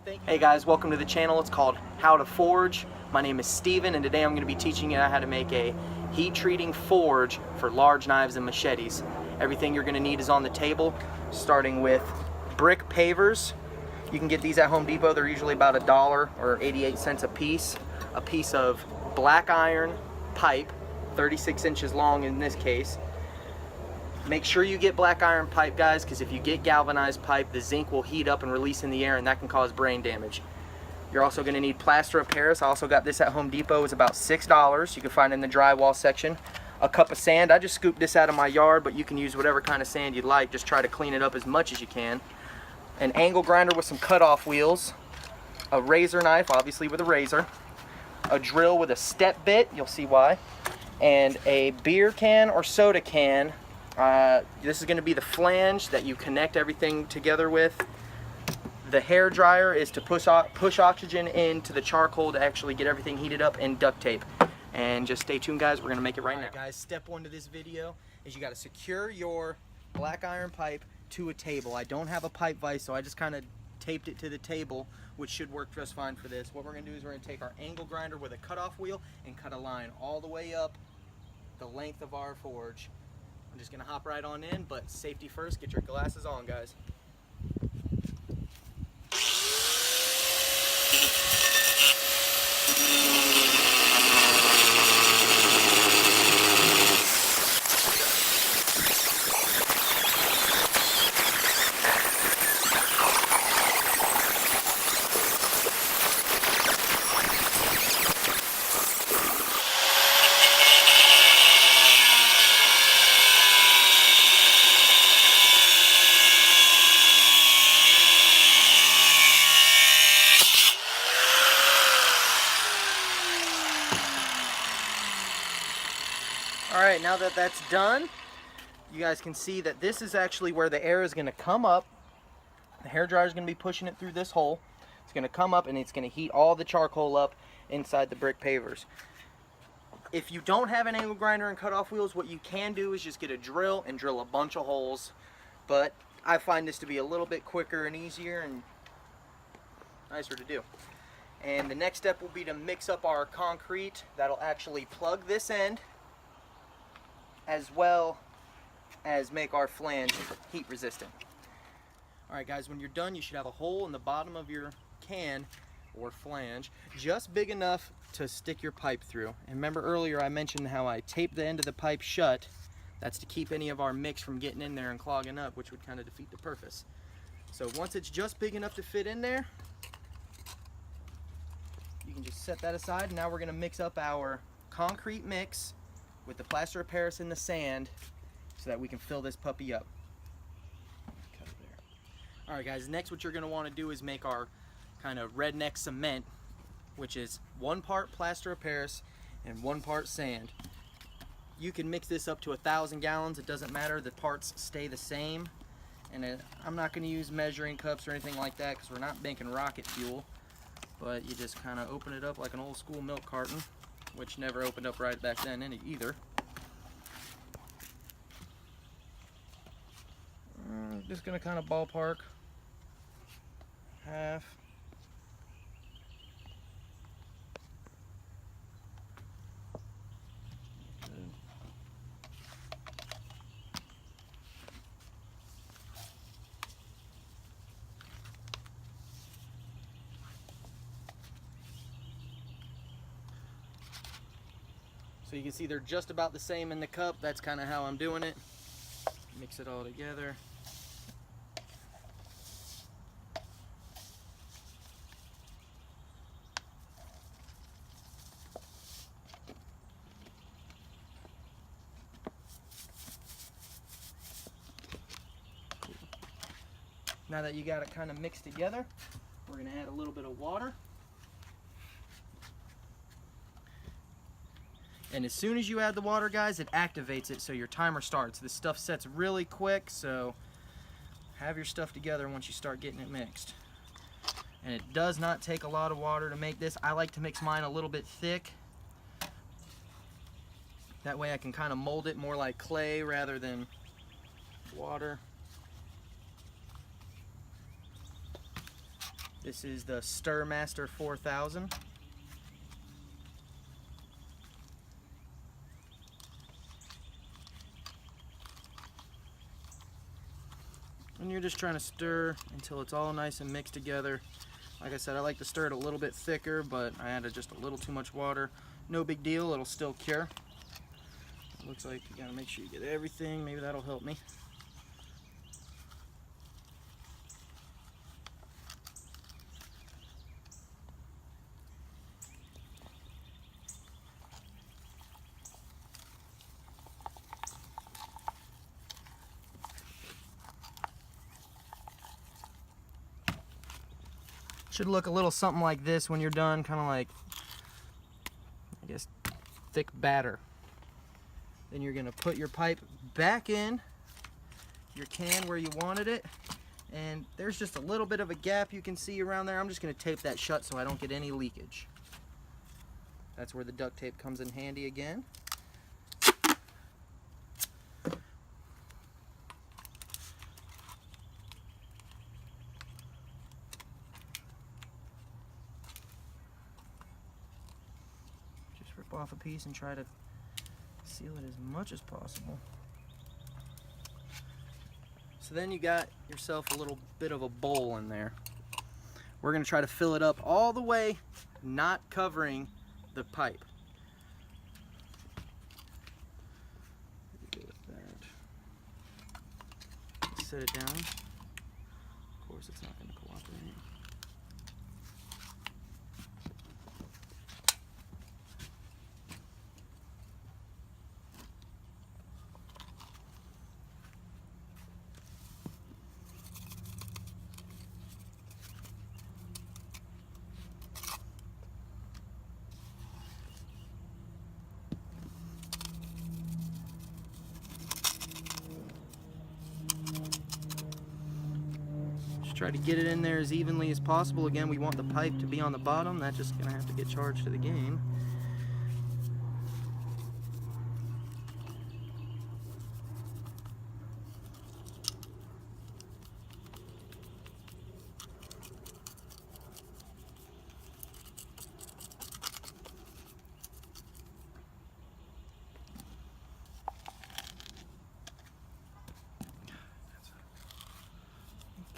Hey guys, welcome to the channel. It's called How to Forge. My name is Steven, and today I'm going to be teaching you how to make a heat treating forge for large knives and machetes. Everything you're going to need is on the table, starting with brick pavers. You can get these at Home Depot. They're usually about $1 or 88 cents a piece. A piece of black iron pipe, 36 inches long in this case. Make sure you get black iron pipe, guys, because if you get galvanized pipe, the zinc will heat up and release in the air, and that can cause brain damage. You're also going to need plaster of Paris. I also got this at Home Depot. It's about $6. You can find it in the drywall section. A cup of sand. I just scooped this out of my yard, but you can use whatever kind of sand you'd like. Just try to clean it up as much as you can. An angle grinder with some cutoff wheels. A razor knife, obviously with a razor. A drill with a step bit. You'll see why. And a beer can or soda can. This is going to be the flange that you connect everything together with. The hair dryer is to push oxygen into the charcoal to actually get everything heated up, and duct tape. And just stay tuned, guys. We're going to make it right now. Guys, step one to this video is you got to secure your black iron pipe to a table. I don't have a pipe vise, so I just kind of taped it to the table, which should work just fine for this. What we're going to do is we're going to take our angle grinder with a cutoff wheel and cut a line all the way up the length of our forge. I'm just going to hop right on in, but safety first. Get your glasses on, guys. Alright, now that that's done, you guys can see that this is actually where the air is going to come up. The hair dryer is going to be pushing it through this hole. It's going to come up and it's going to heat all the charcoal up inside the brick pavers. If you don't have an angle grinder and cutoff wheels, what you can do is just get a drill and drill a bunch of holes. But I find this to be a little bit quicker and easier and nicer to do. And the next step will be to mix up our concrete. That'll actually plug this end, as well as make our flange heat resistant. Alright guys, when you're done, you should have a hole in the bottom of your can or flange just big enough to stick your pipe through. And remember earlier I mentioned how I taped the end of the pipe shut. That's to keep any of our mix from getting in there and clogging up, which would kind of defeat the purpose. So once it's just big enough to fit in there, you can just set that aside. And now we're going to mix up our concrete mix with the plaster of Paris and the sand so that we can fill this puppy up. Alright guys, next what you're going to want to do is make our kind of redneck cement, which is 1 part plaster of Paris and 1 part sand. You can mix this up to 1,000 gallons, it doesn't matter, the parts stay the same. And I'm not going to use measuring cups or anything like that because we're not making rocket fuel, but you just kind of open it up like an old school milk carton, which never opened up right back then either. Just gonna kind of ballpark half. So you can see they're just about the same in the cup. That's kind of how I'm doing it. Mix it all together. Now that you got it kind of mixed together, we're going to add a little bit of water. And as soon as you add the water, guys, it activates it so your timer starts. This stuff sets really quick, so have your stuff together once you start getting it mixed. And it does not take a lot of water to make this. I like to mix mine a little bit thick. That way I can kind of mold it more like clay rather than water. This is the Stirmaster 4000. And you're just trying to stir until it's all nice and mixed together. Like I said, I like to stir it a little bit thicker, but I added just a little too much water. No big deal, it'll still cure. It looks like you gotta make sure you get everything. Maybe that'll help me. Should look a little something like this when you're done, kind of like, I guess, thick batter. Then you're gonna put your pipe back in your can where you wanted it, and there's just a little bit of a gap you can see around there. I'm just gonna tape that shut so I don't get any leakage. That's where the duct tape comes in handy again. Just rip off a piece and try to seal it as much as possible. So then you got yourself a little bit of a bowl in there. We're going to try to fill it up all the way, not covering the pipe. Set it down. Of course, it's not going to cooperate. Try to get it in there as evenly as possible. Again, we want the pipe to be on the bottom. That's just gonna have to get charged to the game.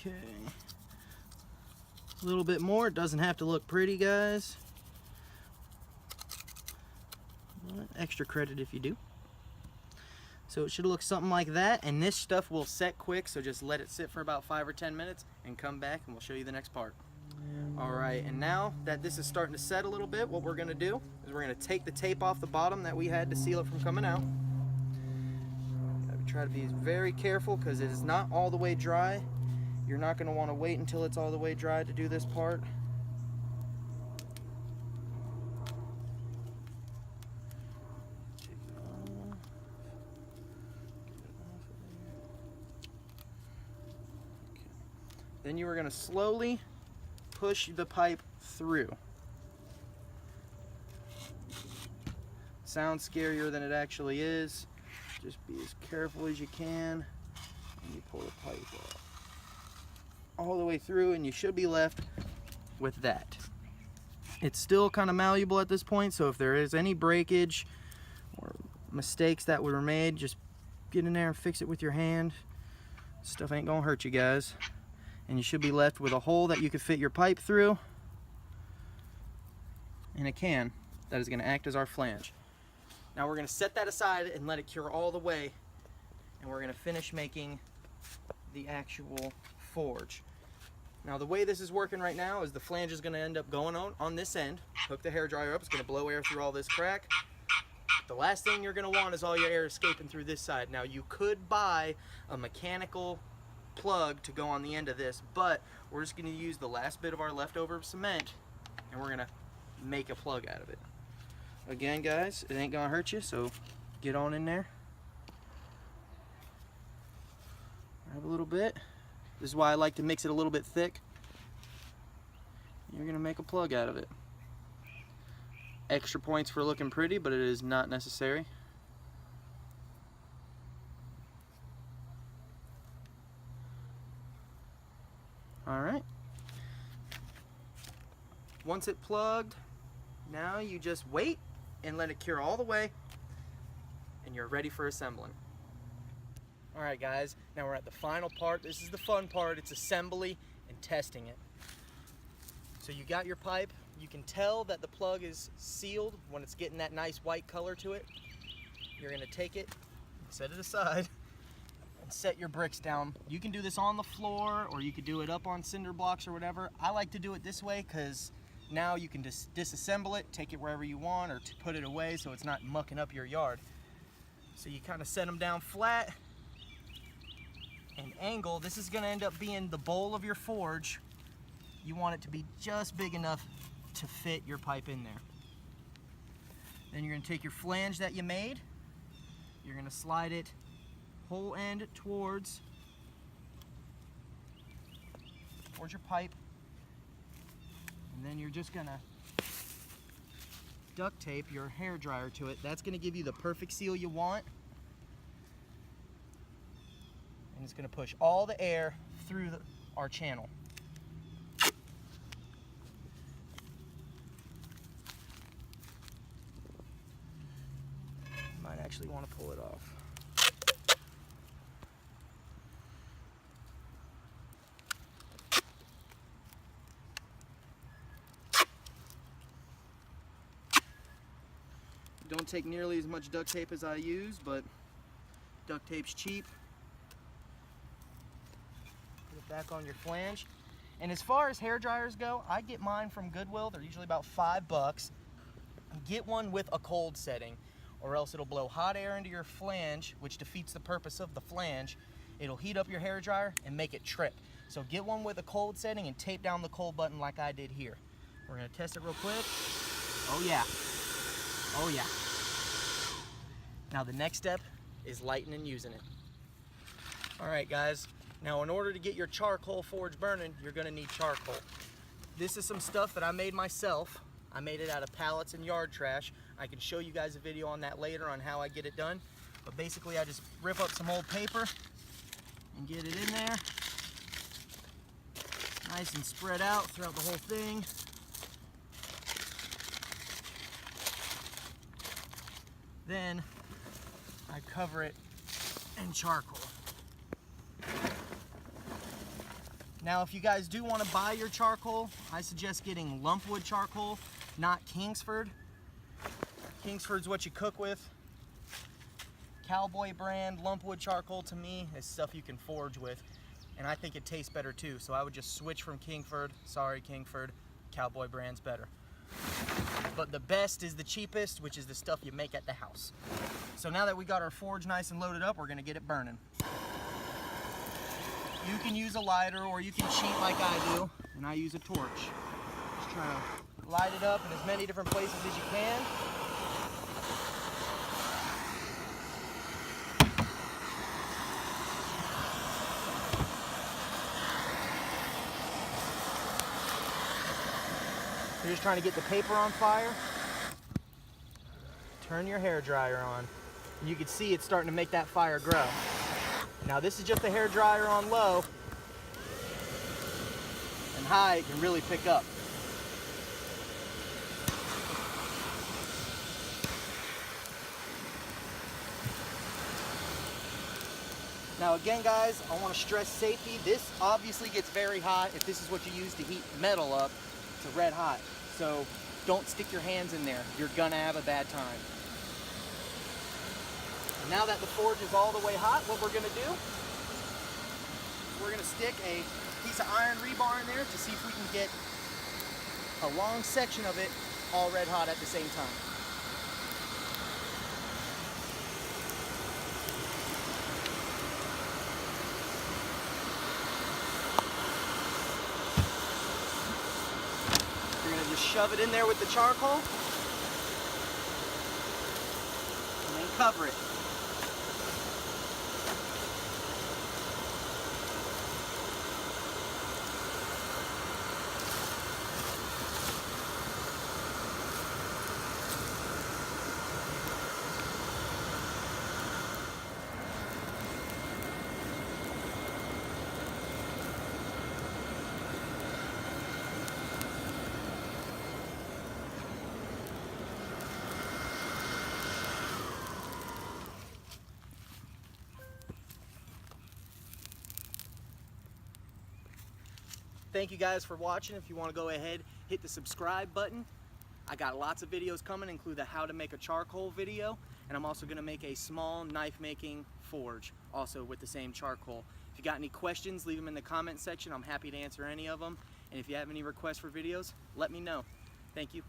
Okay, a little bit more. It doesn't have to look pretty, guys. But extra credit if you do. So it should look something like that, and this stuff will set quick, so just let it sit for about 5 or 10 minutes and come back and we'll show you the next part. Alright, and now that this is starting to set a little bit, what we're going to do is we're going to take the tape off the bottom that we had to seal it from coming out. Try to be very careful because it is not all the way dry. You're not going to want to wait until it's all the way dry to do this part. Then you are going to slowly push the pipe through. Sounds scarier than it actually is. Just be as careful as you can, and you pull the pipe all the way through, and you should be left with that. It's still kind of malleable at this point, so if there is any breakage or mistakes that were made, just get in there and fix it with your hand. Stuff ain't gonna hurt you guys. And you should be left with a hole that you can fit your pipe through, and a can that is gonna act as our flange. Now we're going to set that aside and let it cure all the way, and we're going to finish making the actual forge. Now the way this is working right now is the flange is going to end up going on this end. Hook the hairdryer up, it's going to blow air through all this crack. The last thing you're going to want is all your air escaping through this side. Now you could buy a mechanical plug to go on the end of this, but we're just going to use the last bit of our leftover cement, and we're going to make a plug out of it. Again, guys, it ain't gonna hurt you, so get on in there. Grab a little bit. This is why I like to mix it a little bit thick. You're gonna make a plug out of it. Extra points for looking pretty, but it is not necessary. All right. Once it's plugged, now you just wait and let it cure all the way, and you're ready for assembling. All right guys, now we're at the final part. This is the fun part. It's assembly and testing it. So you got your pipe. You can tell that the plug is sealed when it's getting that nice white color to it. You're gonna take it, set it aside, and set your bricks down. You can do this on the floor, or you could do it up on cinder blocks or whatever. I like to do it this way because now you can just disassemble it, take it wherever you want, or put it away so it's not mucking up your yard. So you kind of set them down flat and angle. This is gonna end up being the bowl of your forge. You want it to be just big enough to fit your pipe in there. Then you're gonna take your flange that you made, you're gonna slide it whole end towards your pipe, and then you're just gonna duct tape your hair dryer to it. That's gonna give you the perfect seal you want, and it's gonna push all the air through our channel. Might actually want to pull it off. Don't take nearly as much duct tape as I use, but duct tape's cheap. Put it back on your flange. And as far as hair dryers go, I get mine from Goodwill. They're usually about $5. Get one with a cold setting, or else it'll blow hot air into your flange, which defeats the purpose of the flange. It'll heat up your hair dryer and make it trip. So get one with a cold setting and tape down the cold button like I did here. We're gonna test it real quick. Oh yeah. Oh yeah. Now the next step is lighting and using it. All right guys, now in order to get your charcoal forge burning, you're gonna need charcoal. This is some stuff that I made myself. I made it out of pallets and yard trash. I can show you guys a video on that later on how I get it done. But basically I just rip up some old paper and get it in there. Nice and spread out throughout the whole thing. Then I cover it in charcoal. Now if you guys do want to buy your charcoal, I suggest getting lumpwood charcoal, not Kingsford. Kingsford's what you cook with. Cowboy brand lumpwood charcoal to me is stuff you can forge with, and I think it tastes better too, so I would just switch from Kingsford. Sorry Kingsford, Cowboy brand's better. But the best is the cheapest, which is the stuff you make at the house. So now that we got our forge nice and loaded up, we're gonna get it burning. You can use a lighter, or you can cheat like I do, and I use a torch. Just try to light it up in as many different places as you can. You're just trying to get the paper on fire. Turn your hair dryer on. And you can see it's starting to make that fire grow. Now this is just a hair dryer on low, and high it can really pick up. Now again guys, I want to stress safety. This obviously gets very hot. If this is what you use to heat metal up, it's red hot. So don't stick your hands in there. You're gonna have a bad time. Now that the forge is all the way hot, what we're gonna do, we're gonna stick a piece of iron rebar in there to see if we can get a long section of it all red hot at the same time. You're gonna just shove it in there with the charcoal and then cover it. Thank you guys for watching. If you want to go ahead, hit the subscribe button. I got lots of videos coming, include the how to make a charcoal video, and I'm also going to make a small knife making forge, also with the same charcoal. If you got any questions, leave them in the comment section. I'm happy to answer any of them. And if you have any requests for videos, let me know. Thank you.